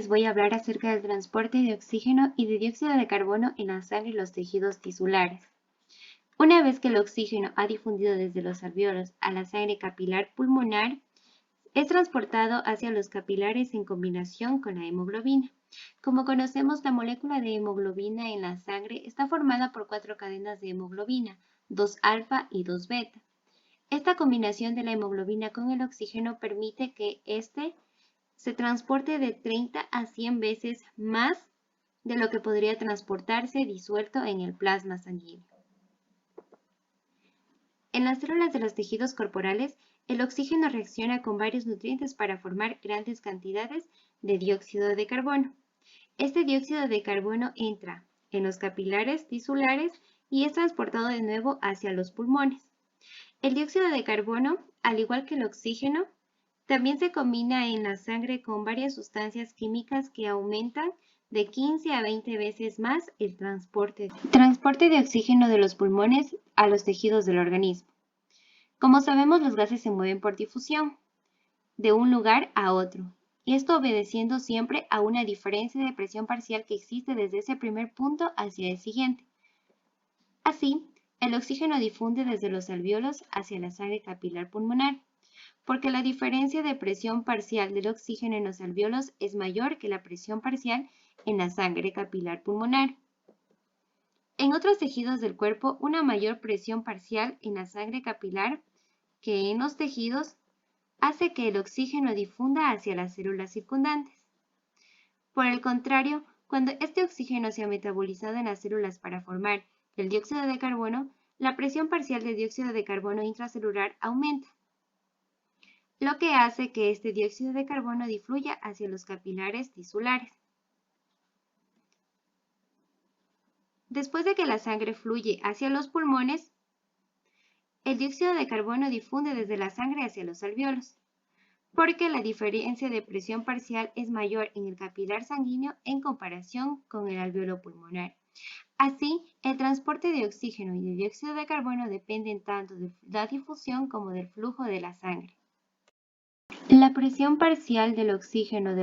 les voy a hablar acerca del transporte de oxígeno y de dióxido de carbono en la sangre y los tejidos tisulares. Una vez que el oxígeno ha difundido desde los alvéolos a la sangre capilar pulmonar, es transportado hacia los capilares en combinación con la hemoglobina. Como conocemos, la molécula de hemoglobina en la sangre está formada por 4 cadenas de hemoglobina, 2 alfa y 2 beta. Esta combinación de la hemoglobina con el oxígeno permite que éste se transporte de 30 a 100 veces más de lo que podría transportarse disuelto en el plasma sanguíneo. En las células de los tejidos corporales, el oxígeno reacciona con varios nutrientes para formar grandes cantidades de dióxido de carbono. Este dióxido de carbono entra en los capilares tisulares y es transportado de nuevo hacia los pulmones. El dióxido de carbono, al igual que el oxígeno, también se combina en la sangre con varias sustancias químicas que aumentan de 15 a 20 veces más el transporte de oxígeno de los pulmones a los tejidos del organismo. Como sabemos, los gases se mueven por difusión de un lugar a otro, y esto obedeciendo siempre a una diferencia de presión parcial que existe desde ese primer punto hacia el siguiente. Así, el oxígeno difunde desde los alvéolos hacia la sangre capilar pulmonar, porque la diferencia de presión parcial del oxígeno en los alvéolos es mayor que la presión parcial en la sangre capilar pulmonar. En otros tejidos del cuerpo, una mayor presión parcial en la sangre capilar que en los tejidos hace que el oxígeno difunda hacia las células circundantes. Por el contrario, cuando este oxígeno se ha metabolizado en las células para formar el dióxido de carbono, la presión parcial del dióxido de carbono intracelular aumenta, lo que hace que este dióxido de carbono difluya hacia los capilares tisulares. Después de que la sangre fluye hacia los pulmones, el dióxido de carbono difunde desde la sangre hacia los alvéolos, porque la diferencia de presión parcial es mayor en el capilar sanguíneo en comparación con el alvéolo pulmonar. Así, el transporte de oxígeno y de dióxido de carbono dependen tanto de la difusión como del flujo de la sangre. La presión parcial del oxígeno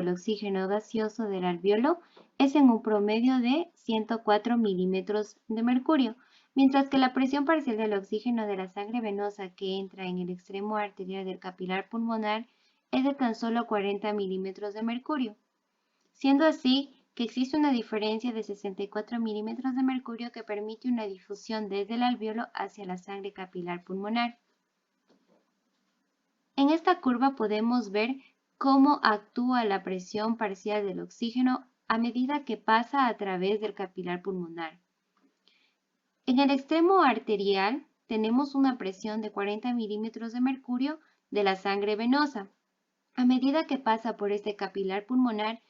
gaseoso del alvéolo es en un promedio de 104 milímetros de mercurio, mientras que la presión parcial del oxígeno de la sangre venosa que entra en el extremo arterial del capilar pulmonar es de tan solo 40 milímetros de mercurio, siendo así que existe una diferencia de 64 milímetros de mercurio que permite una difusión desde el alvéolo hacia la sangre capilar pulmonar. En esta curva podemos ver cómo actúa la presión parcial del oxígeno a medida que pasa a través del capilar pulmonar. En el extremo arterial tenemos una presión de 40 milímetros de mercurio de la sangre venosa. A medida que pasa por este capilar pulmonar,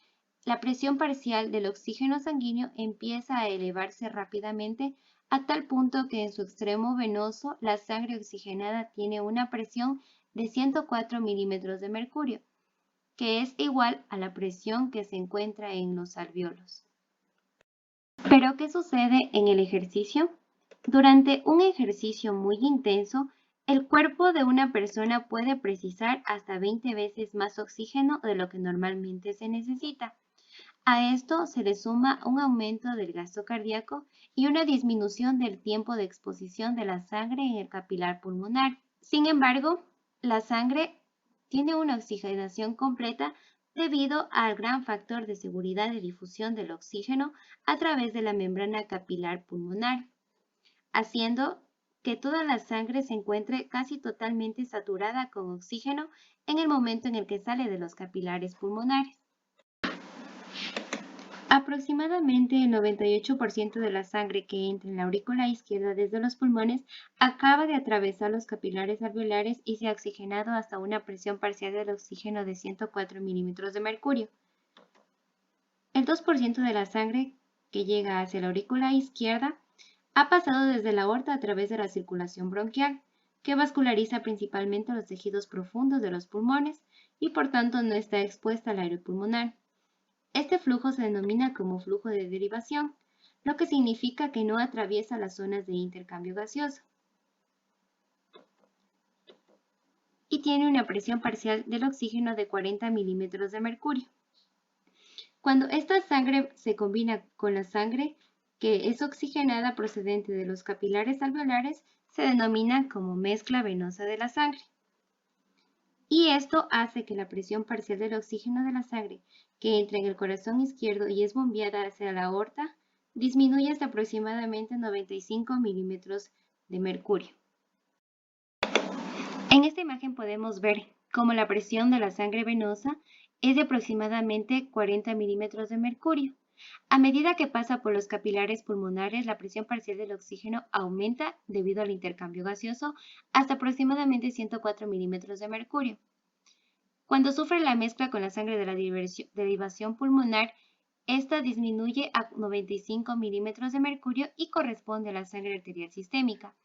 la presión parcial del oxígeno sanguíneo empieza a elevarse rápidamente a tal punto que en su extremo venoso la sangre oxigenada tiene una presión de 104 milímetros de mercurio, que es igual a la presión que se encuentra en los alvéolos. ¿Pero qué sucede en el ejercicio? Durante un ejercicio muy intenso, el cuerpo de una persona puede precisar hasta 20 veces más oxígeno de lo que normalmente se necesita. A esto se le suma un aumento del gasto cardíaco y una disminución del tiempo de exposición de la sangre en el capilar pulmonar. Sin embargo, la sangre tiene una oxigenación completa debido al gran factor de seguridad de difusión del oxígeno a través de la membrana capilar pulmonar, haciendo que toda la sangre se encuentre casi totalmente saturada con oxígeno en el momento en el que sale de los capilares pulmonares. Aproximadamente el 98% de la sangre que entra en la aurícula izquierda desde los pulmones acaba de atravesar los capilares alveolares y se ha oxigenado hasta una presión parcial del oxígeno de 104 milímetros de mercurio. El 2% de la sangre que llega hacia la aurícula izquierda ha pasado desde la aorta a través de la circulación bronquial, que vasculariza principalmente los tejidos profundos de los pulmones y por tanto no está expuesta al aire pulmonar. Este flujo se denomina como flujo de derivación, lo que significa que no atraviesa las zonas de intercambio gaseoso y tiene una presión parcial del oxígeno de 40 milímetros de mercurio. Cuando esta sangre se combina con la sangre que es oxigenada procedente de los capilares alveolares, se denomina como mezcla venosa de la sangre. Y esto hace que la presión parcial del oxígeno de la sangre que entra en el corazón izquierdo y es bombeada hacia la aorta disminuya hasta aproximadamente 95 milímetros de mercurio. En esta imagen podemos ver cómo la presión de la sangre venosa es de aproximadamente 40 milímetros de mercurio. A medida que pasa por los capilares pulmonares, la presión parcial del oxígeno aumenta debido al intercambio gaseoso hasta aproximadamente 104 milímetros de mercurio. Cuando sufre la mezcla con la sangre de la derivación pulmonar, esta disminuye a 95 milímetros de mercurio y corresponde a la sangre arterial sistémica.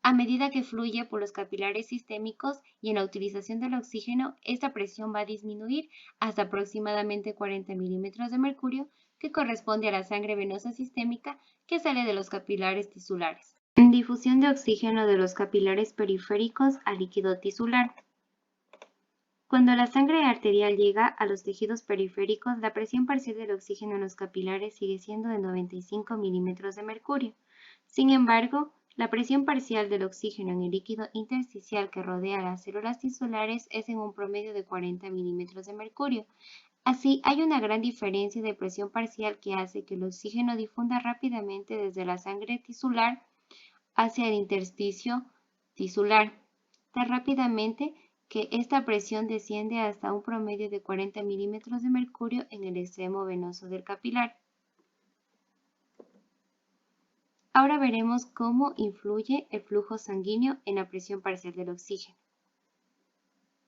A medida que fluye por los capilares sistémicos y en la utilización del oxígeno, esta presión va a disminuir hasta aproximadamente 40 milímetros de mercurio, que corresponde a la sangre venosa sistémica que sale de los capilares tisulares. Difusión de oxígeno de los capilares periféricos al líquido tisular. Cuando la sangre arterial llega a los tejidos periféricos, la presión parcial del oxígeno en los capilares sigue siendo de 95 milímetros de mercurio. Sin embargo, la presión parcial del oxígeno en el líquido intersticial que rodea las células tisulares es en un promedio de 40 milímetros de mercurio. Así, hay una gran diferencia de presión parcial que hace que el oxígeno difunda rápidamente desde la sangre tisular hacia el intersticio tisular, tan rápidamente que esta presión desciende hasta un promedio de 40 milímetros de mercurio en el extremo venoso del capilar. Ahora veremos cómo influye el flujo sanguíneo en la presión parcial del oxígeno.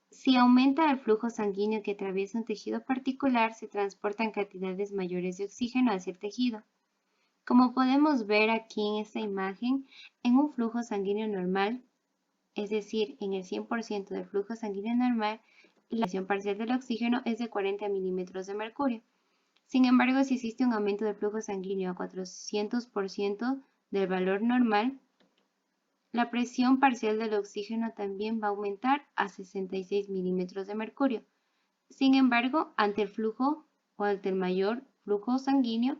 Si aumenta el flujo sanguíneo que atraviesa un tejido particular, se transportan cantidades mayores de oxígeno hacia el tejido. Como podemos ver aquí en esta imagen, en un flujo sanguíneo normal, es decir, en el 100% del flujo sanguíneo normal, la presión parcial del oxígeno es de 40 milímetros de mercurio. Sin embargo, si existe un aumento del flujo sanguíneo a 400% del valor normal, la presión parcial del oxígeno también va a aumentar a 66 milímetros de mercurio. Sin embargo, ante el flujo o ante el mayor flujo sanguíneo,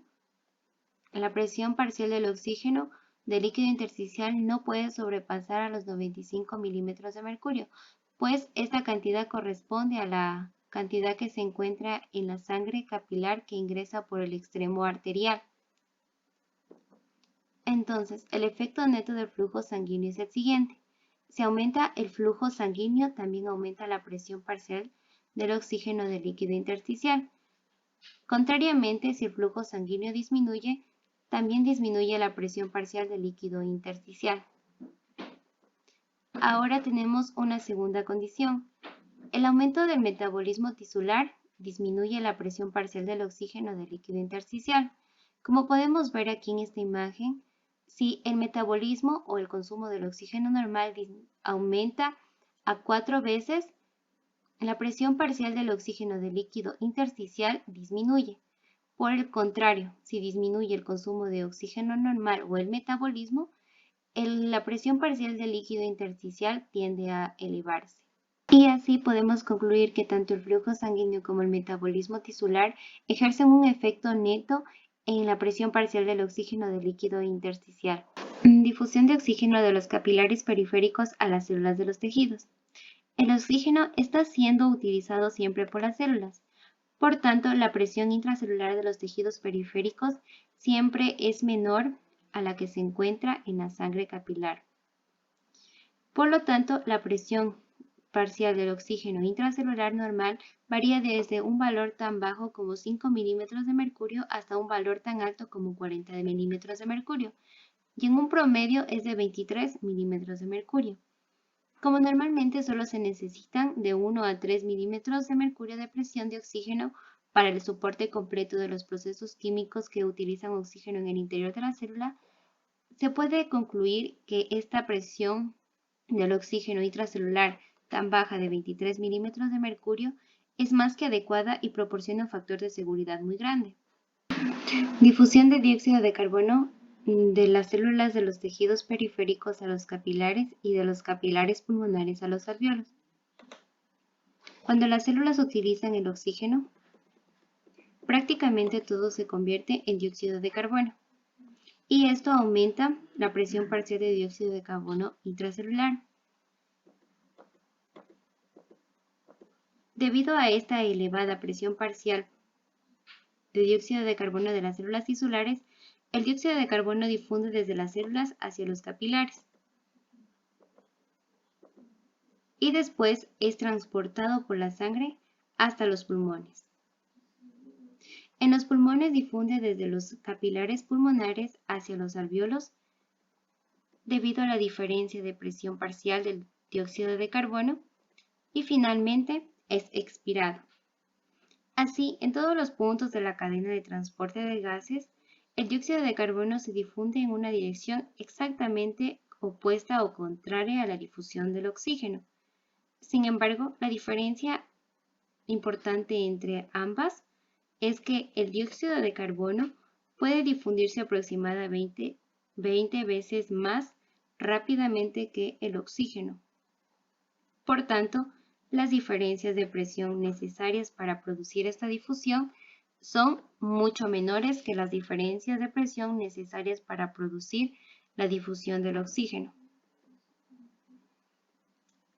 la presión parcial del oxígeno del líquido intersticial no puede sobrepasar a los 95 milímetros de mercurio, pues esta cantidad corresponde a la cantidad que se encuentra en la sangre capilar que ingresa por el extremo arterial. Entonces, el efecto neto del flujo sanguíneo es el siguiente. Si aumenta el flujo sanguíneo, también aumenta la presión parcial del oxígeno del líquido intersticial. Contrariamente, si el flujo sanguíneo disminuye, también disminuye la presión parcial del líquido intersticial. Ahora tenemos una segunda condición. El aumento del metabolismo tisular disminuye la presión parcial del oxígeno del líquido intersticial. Como podemos ver aquí en esta imagen, si el metabolismo o el consumo del oxígeno normal aumenta a 4 veces, la presión parcial del oxígeno del líquido intersticial disminuye. Por el contrario, si disminuye el consumo de oxígeno normal o el metabolismo, la presión parcial del líquido intersticial tiende a elevarse. Y así podemos concluir que tanto el flujo sanguíneo como el metabolismo tisular ejercen un efecto neto en la presión parcial del oxígeno del líquido intersticial. Difusión de oxígeno de los capilares periféricos a las células de los tejidos. El oxígeno está siendo utilizado siempre por las células. Por tanto, la presión intracelular de los tejidos periféricos siempre es menor a la que se encuentra en la sangre capilar. Por lo tanto, la presión parcial del oxígeno intracelular normal varía desde un valor tan bajo como 5 milímetros de mercurio hasta un valor tan alto como 40 milímetros de mercurio, y en un promedio es de 23 milímetros de mercurio. Como normalmente solo se necesitan de 1 a 3 milímetros de mercurio de presión de oxígeno para el soporte completo de los procesos químicos que utilizan oxígeno en el interior de la célula, se puede concluir que esta presión del oxígeno intracelular tan baja de 23 milímetros de mercurio es más que adecuada y proporciona un factor de seguridad muy grande. Difusión de dióxido de carbono de las células de los tejidos periféricos a los capilares y de los capilares pulmonares a los alvéolos. Cuando las células utilizan el oxígeno, prácticamente todo se convierte en dióxido de carbono. Y esto aumenta la presión parcial de dióxido de carbono intracelular. Debido a esta elevada presión parcial de dióxido de carbono de las células tisulares, el dióxido de carbono difunde desde las células hacia los capilares y después es transportado por la sangre hasta los pulmones. En los pulmones difunde desde los capilares pulmonares hacia los alvéolos debido a la diferencia de presión parcial del dióxido de carbono y finalmente es expirado. Así, en todos los puntos de la cadena de transporte de gases, el dióxido de carbono se difunde en una dirección exactamente opuesta o contraria a la difusión del oxígeno. Sin embargo, la diferencia importante entre ambas es que el dióxido de carbono puede difundirse aproximadamente 20 veces más rápidamente que el oxígeno. Por tanto, las diferencias de presión necesarias para producir esta difusión son mucho menores que las diferencias de presión necesarias para producir la difusión del oxígeno.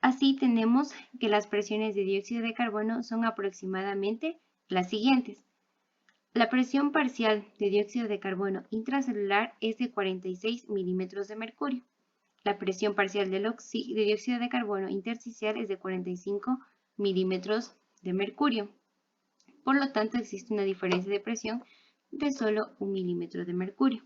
Así tenemos que las presiones de dióxido de carbono son aproximadamente las siguientes. La presión parcial de dióxido de carbono intracelular es de 46 milímetros de mercurio. La presión parcial de dióxido de carbono intersticial es de 45 milímetros de mercurio. Por lo tanto, existe una diferencia de presión de solo 1 milímetro de mercurio.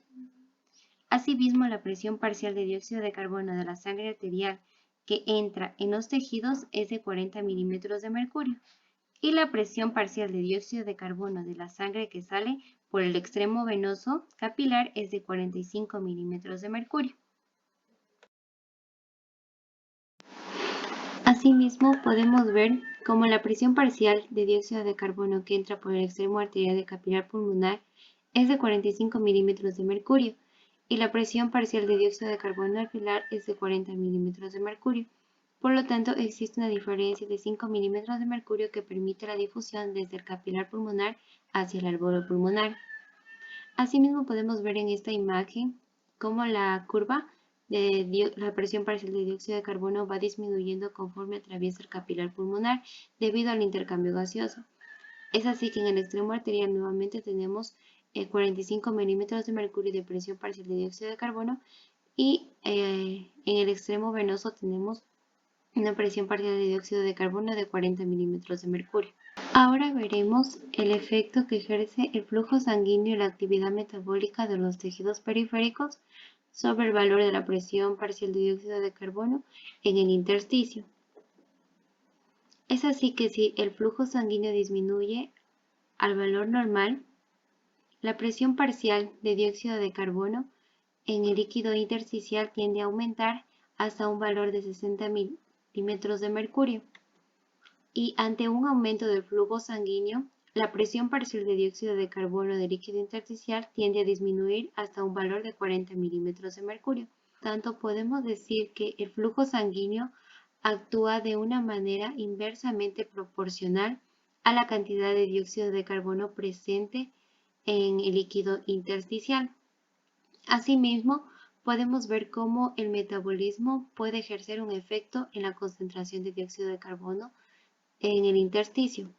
Asimismo, la presión parcial de dióxido de carbono de la sangre arterial que entra en los tejidos es de 40 milímetros de mercurio y la presión parcial de dióxido de carbono de la sangre que sale por el extremo venoso capilar es de 45 milímetros de mercurio. Asimismo, podemos ver cómo la presión parcial de dióxido de carbono que entra por el extremo arterial del capilar pulmonar es de 45 milímetros de mercurio y la presión parcial de dióxido de carbono alveolar es de 40 milímetros de mercurio. Por lo tanto, existe una diferencia de 5 milímetros de mercurio que permite la difusión desde el capilar pulmonar hacia el alveolo pulmonar. Asimismo, podemos ver en esta imagen cómo la curva de la presión parcial de dióxido de carbono va disminuyendo conforme atraviesa el capilar pulmonar debido al intercambio gaseoso. Es así que en el extremo arterial nuevamente tenemos 45 milímetros de mercurio de presión parcial de dióxido de carbono y en el extremo venoso tenemos una presión parcial de dióxido de carbono de 40 milímetros de mercurio. Ahora veremos el efecto que ejerce el flujo sanguíneo y la actividad metabólica de los tejidos periféricos sobre el valor de la presión parcial de dióxido de carbono en el intersticio. Es así que si el flujo sanguíneo disminuye al valor normal, la presión parcial de dióxido de carbono en el líquido intersticial tiende a aumentar hasta un valor de 60 milímetros de mercurio. Y ante un aumento del flujo sanguíneo, la presión parcial de dióxido de carbono del líquido intersticial tiende a disminuir hasta un valor de 40 milímetros de mercurio. Por tanto, podemos decir que el flujo sanguíneo actúa de una manera inversamente proporcional a la cantidad de dióxido de carbono presente en el líquido intersticial. Asimismo, podemos ver cómo el metabolismo puede ejercer un efecto en la concentración de dióxido de carbono en el intersticio.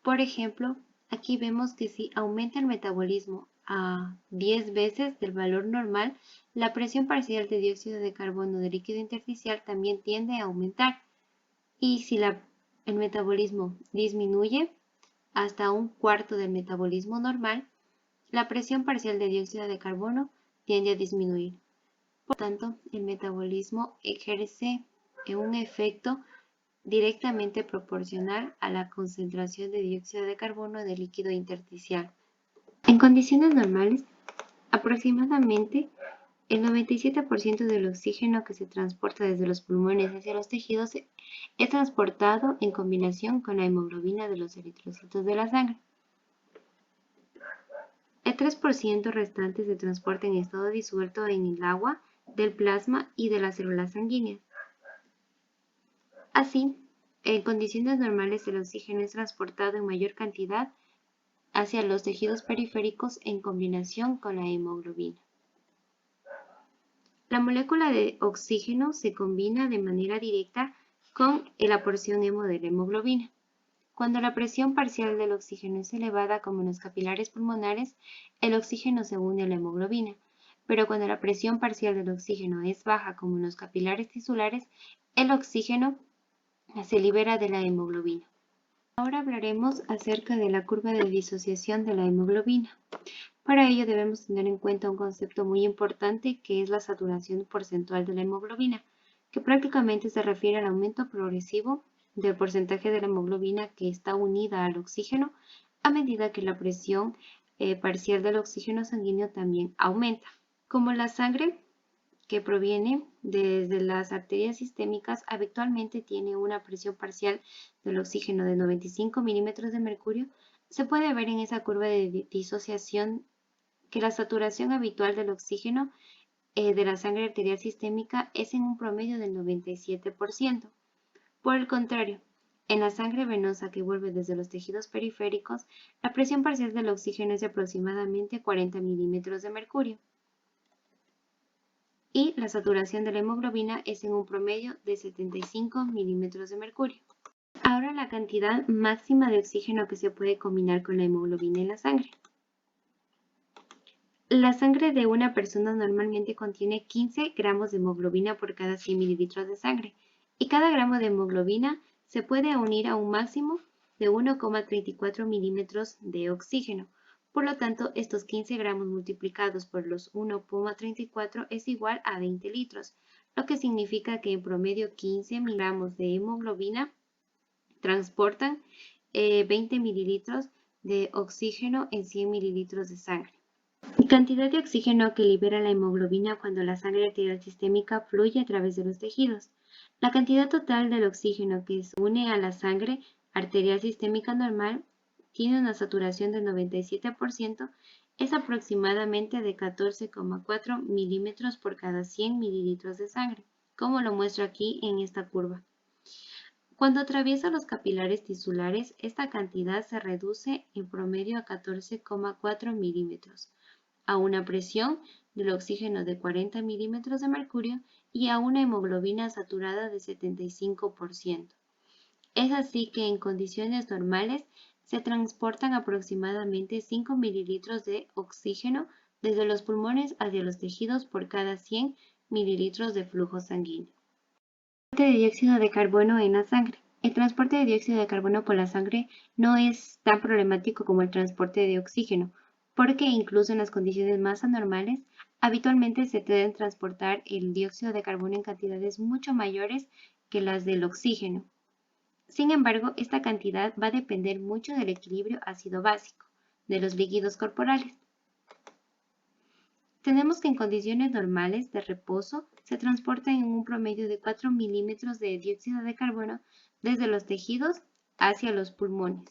Por ejemplo, aquí vemos que si aumenta el metabolismo a 10 veces del valor normal, la presión parcial de dióxido de carbono del líquido intersticial también tiende a aumentar. Y si el metabolismo disminuye hasta un cuarto del metabolismo normal, la presión parcial de dióxido de carbono tiende a disminuir. Por tanto, el metabolismo ejerce un efecto directamente proporcional a la concentración de dióxido de carbono del líquido intersticial. En condiciones normales, aproximadamente el 97% del oxígeno que se transporta desde los pulmones hacia los tejidos es transportado en combinación con la hemoglobina de los eritrocitos de la sangre. El 3% restante se transporta en estado disuelto en el agua, del plasma y de las células sanguíneas. Así, en condiciones normales el oxígeno es transportado en mayor cantidad hacia los tejidos periféricos en combinación con la hemoglobina. La molécula de oxígeno se combina de manera directa con la porción hemo de la hemoglobina. Cuando la presión parcial del oxígeno es elevada, como en los capilares pulmonares, el oxígeno se une a la hemoglobina, pero cuando la presión parcial del oxígeno es baja, como en los capilares tisulares, el oxígeno se libera de la hemoglobina. Ahora hablaremos acerca de la curva de disociación de la hemoglobina. Para ello debemos tener en cuenta un concepto muy importante que es la saturación porcentual de la hemoglobina, que prácticamente se refiere al aumento progresivo del porcentaje de la hemoglobina que está unida al oxígeno a medida que la presión parcial del oxígeno sanguíneo también aumenta. Como la sangre que proviene desde las arterias sistémicas habitualmente tiene una presión parcial del oxígeno de 95 milímetros de mercurio, se puede ver en esa curva de disociación que la saturación habitual del oxígeno de la sangre arterial sistémica es en un promedio del 97%. Por el contrario, en la sangre venosa que vuelve desde los tejidos periféricos, la presión parcial del oxígeno es de aproximadamente 40 milímetros de mercurio y la saturación de la hemoglobina es en un promedio de 75 milímetros de mercurio. Ahora la cantidad máxima de oxígeno que se puede combinar con la hemoglobina en la sangre. La sangre de una persona normalmente contiene 15 gramos de hemoglobina por cada 100 mililitros de sangre y cada gramo de hemoglobina se puede unir a un máximo de 1,34 milímetros de oxígeno. Por lo tanto, estos 15 gramos multiplicados por los 1,34 es igual a 20 litros, lo que significa que en promedio 15 gramos de hemoglobina transportan 20 mililitros de oxígeno en 100 mililitros de sangre. Cantidad de oxígeno que libera la hemoglobina cuando la sangre arterial sistémica fluye a través de los tejidos. La cantidad total del oxígeno que se une a la sangre arterial sistémica normal tiene una saturación del 97%, es aproximadamente de 14,4 milímetros por cada 100 mililitros de sangre, como lo muestro aquí en esta curva. Cuando atraviesa los capilares tisulares, esta cantidad se reduce en promedio a 14,4 milímetros, a una presión del oxígeno de 40 milímetros de mercurio y a una hemoglobina saturada de 75%. Es así que en condiciones normales se transportan aproximadamente 5 mililitros de oxígeno desde los pulmones hacia los tejidos por cada 100 mililitros de flujo sanguíneo. Transporte de dióxido de carbono en la sangre. El transporte de dióxido de carbono por la sangre no es tan problemático como el transporte de oxígeno, porque incluso en las condiciones más anormales, habitualmente se deben transportar el dióxido de carbono en cantidades mucho mayores que las del oxígeno. Sin embargo, esta cantidad va a depender mucho del equilibrio ácido-básico de los líquidos corporales. Tenemos que en condiciones normales de reposo se transporta en un promedio de 4 milímetros de dióxido de carbono desde los tejidos hacia los pulmones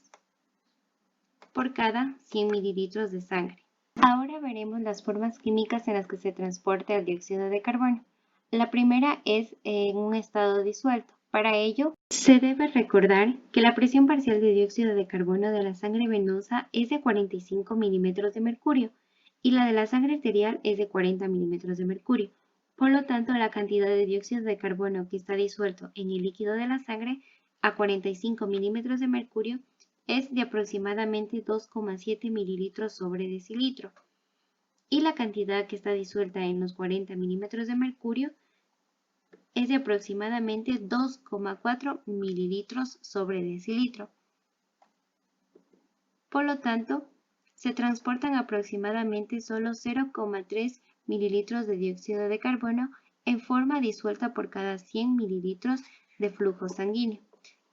por cada 100 mililitros de sangre. Ahora veremos las formas químicas en las que se transporta el dióxido de carbono. La primera es en un estado disuelto. Para ello, se debe recordar que la presión parcial de dióxido de carbono de la sangre venosa es de 45 milímetros de mercurio y la de la sangre arterial es de 40 milímetros de mercurio. Por lo tanto, la cantidad de dióxido de carbono que está disuelto en el líquido de la sangre a 45 milímetros de mercurio es de aproximadamente 2,7 mililitros sobre decilitro. Y la cantidad que está disuelta en los 40 milímetros de mercurio es de aproximadamente 2,4 mililitros sobre decilitro. Por lo tanto, se transportan aproximadamente solo 0,3 mililitros de dióxido de carbono en forma disuelta por cada 100 mililitros de flujo sanguíneo.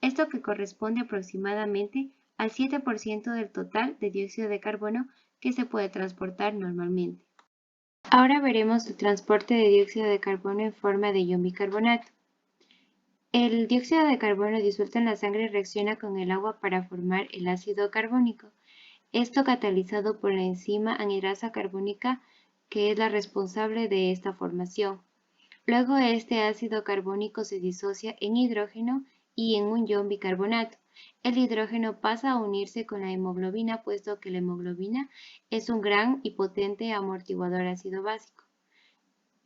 Esto que corresponde aproximadamente al 7% del total de dióxido de carbono que se puede transportar normalmente. Ahora veremos el transporte de dióxido de carbono en forma de ion bicarbonato. El dióxido de carbono disuelto en la sangre reacciona con el agua para formar el ácido carbónico. Esto catalizado por la enzima anhidrasa carbónica que es la responsable de esta formación. Luego este ácido carbónico se disocia en hidrógeno y en un ion bicarbonato, el hidrógeno pasa a unirse con la hemoglobina, puesto que la hemoglobina es un gran y potente amortiguador ácido básico.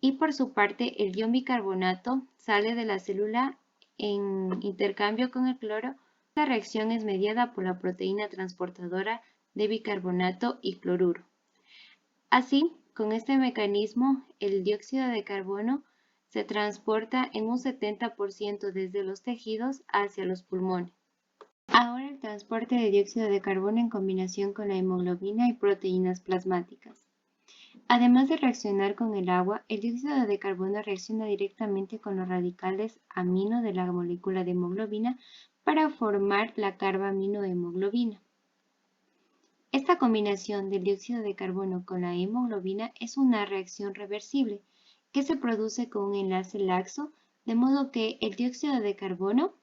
Y por su parte, el ion bicarbonato sale de la célula en intercambio con el cloro. La reacción es mediada por la proteína transportadora de bicarbonato y cloruro. Así, con este mecanismo, el dióxido de carbono se transporta en un 70% desde los tejidos hacia los pulmones. Ahora el transporte de dióxido de carbono en combinación con la hemoglobina y proteínas plasmáticas. Además de reaccionar con el agua, el dióxido de carbono reacciona directamente con los radicales amino de la molécula de hemoglobina para formar la carbaminohemoglobina. Esta combinación del dióxido de carbono con la hemoglobina es una reacción reversible que se produce con un enlace laxo, de modo que el dióxido de carbono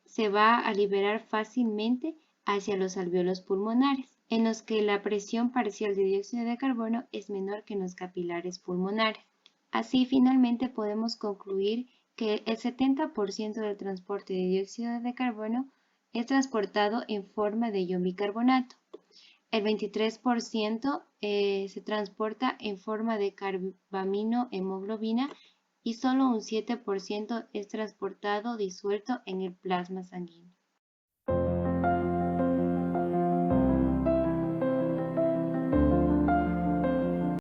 se va a liberar fácilmente hacia los alvéolos pulmonares, en los que la presión parcial de dióxido de carbono es menor que en los capilares pulmonares. Así, finalmente podemos concluir que el 70% del transporte de dióxido de carbono es transportado en forma de ion bicarbonato. El 23% se transporta en forma de carbaminohemoglobina y solo un 7% es transportado disuelto en el plasma sanguíneo.